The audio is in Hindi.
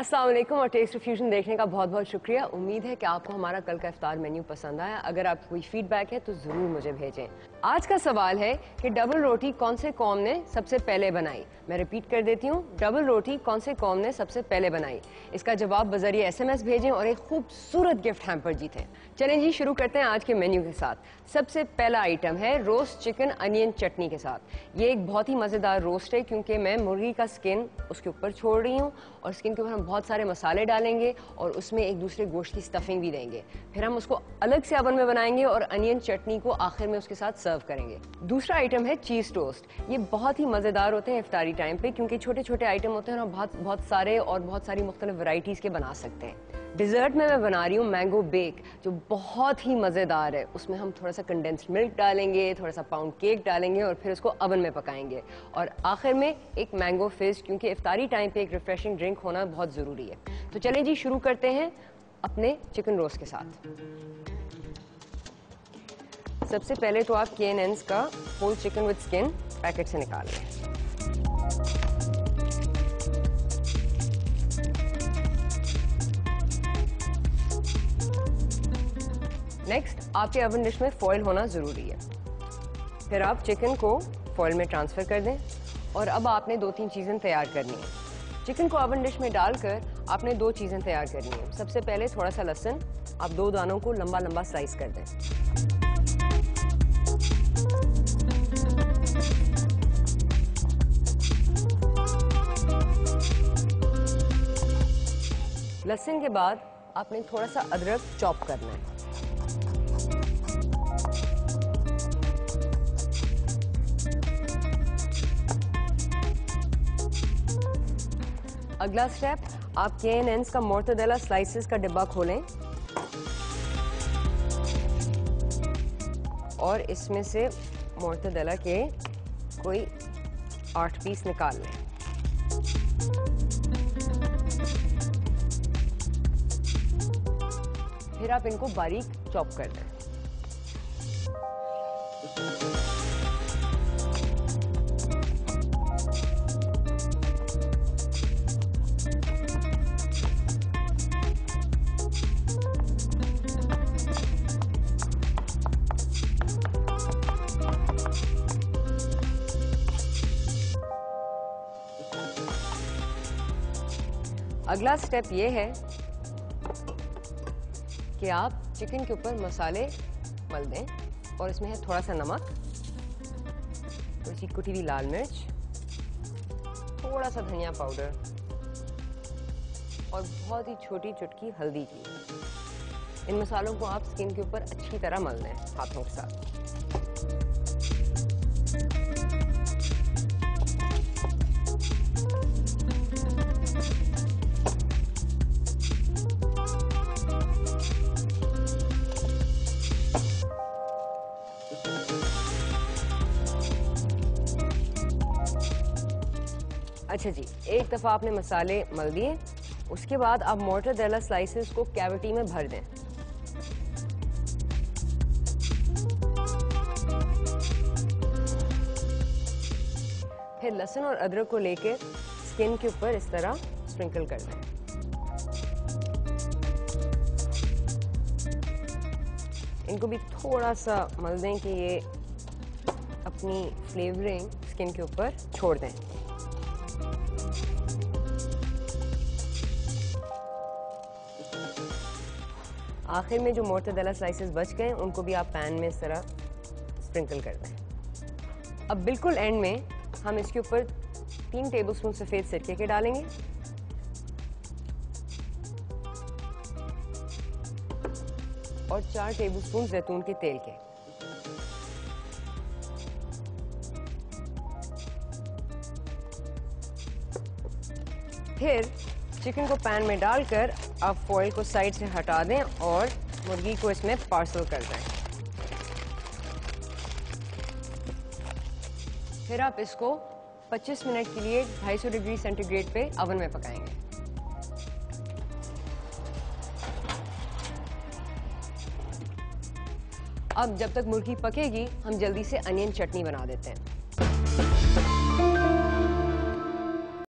अस्सलाम वालेकुम और टेस्ट फ्यूजन देखने का बहुत बहुत शुक्रिया। उम्मीद है कि आपको हमारा कल का इफ्तार मेन्यू पसंद आया। अगर आपको कोई फीडबैक है तो ज़रूर मुझे भेजें। आज का सवाल है कि डबल रोटी कौन से कौम ने सबसे पहले बनाई। मैं रिपीट कर देती हूँ, डबल रोटी कौन से कौम ने सबसे पहले बनाई। इसका जवाब बजरिए SMS भेजें और एक खूबसूरत गिफ्ट हैम्पर जीतें। चलें जी, शुरू करते हैं आज के मेन्यू के साथ। सबसे पहला आइटम है रोस्ट चिकन अनियन चटनी के साथ। ये एक बहुत ही मज़ेदार रोस्ट है क्योंकि मैं मुर्गी का स्किन उसके ऊपर छोड़ रही हूँ और स्किन के ऊपर हम बहुत सारे मसाले डालेंगे और उसमें एक दूसरे गोश्त की स्टफिंग भी देंगे। फिर हम उसको अलग से ओवन में बनाएंगे और अनियन चटनी को आखिर में उसके साथ सर्व करेंगे। दूसरा आइटम है चीज़ टोस्ट। ये बहुत ही मज़ेदार होते हैं इफ्तारी टाइम पे क्योंकि छोटे छोटे आइटम होते हैं और बहुत सारे और बहुत सारी मुख्तलिफ वैरायटीज़ के बना सकते हैं। डिज़र्ट में मैं बना रही हूँ मैंगो बेक, जो बहुत ही मज़ेदार है। उसमें हम थोड़ा सा कंडेंस्ड मिल्क डालेंगे, थोड़ा सा पाउंड केक डालेंगे और फिर उसको ओवन में पकाएंगे। और आखिर में एक मैंगो फिज, क्योंकि इफ्तारी टाइम पे एक रिफ्रेशिंग ड्रिंक होना बहुत ज़रूरी है। तो चलें जी, शुरू करते हैं अपने चिकन रोस्ट के साथ। सबसे पहले तो आप K&N's का whole chicken with skin packet से निकाल लें। नेक्स्ट, आपके ओवन डिश में फॉइल होना ज़रूरी है। फिर आप चिकन को फॉइल में ट्रांसफ़र कर दें और अब आपने 2-3 चीज़ें तैयार करनी है। चिकन को ओवन डिश में डालकर आपने 2 चीज़ें तैयार करनी है। सबसे पहले थोड़ा सा लहसुन, आप 2 दानों को लंबा लंबा स्लाइस कर दें। लहसुन के बाद आपने थोड़ा सा अदरक चॉप करना है। अगला स्टेप, आप K&N's का मोर्टाडेला स्लाइसेस का डिब्बा खोलें और इसमें से मोर्टाडेला के कोई 8 पीस निकाल लें। फिर आप इनको बारीक चॉप कर दें। अगला स्टेप ये है कि आप चिकन के ऊपर मसाले मल दें और इसमें है थोड़ा सा नमक, थोड़ी सी कुटी हुई लाल मिर्च, थोड़ा सा धनिया पाउडर और बहुत ही छोटी चुटकी हल्दी की। इन मसालों को आप स्किन के ऊपर अच्छी तरह मल दें हाथों के साथ। अच्छा जी, एक दफ़ा आपने मसाले मल दिए, उसके बाद आप मोर्टाडेला स्लाइसेस को कैविटी में भर दें। फिर लहसुन और अदरक को लेकर स्किन के ऊपर इस तरह स्प्रिंकल कर दें। इनको भी थोड़ा सा मल दें कि ये अपनी फ्लेवरिंग स्किन के ऊपर छोड़ दें। आखिर में जो मोर्टाडेला स्लाइसेस बच गए उनको भी आप पैन में इस तरह स्प्रिंकल कर दें। अब बिल्कुल एंड में हम इसके ऊपर 3 टेबलस्पून सफ़ेद सिरके के डालेंगे और 4 टेबलस्पून जैतून के तेल के। फिर चिकन को पैन में डालकर आप फॉइल को साइड से हटा दें और मुर्गी को इसमें पार्सल कर दें। फिर आप इसको 25 मिनट के लिए 250 डिग्री सेंटीग्रेड पे ओवन में पकाएंगे। अब जब तक मुर्गी पकेगी हम जल्दी से अनियन चटनी बना देते हैं।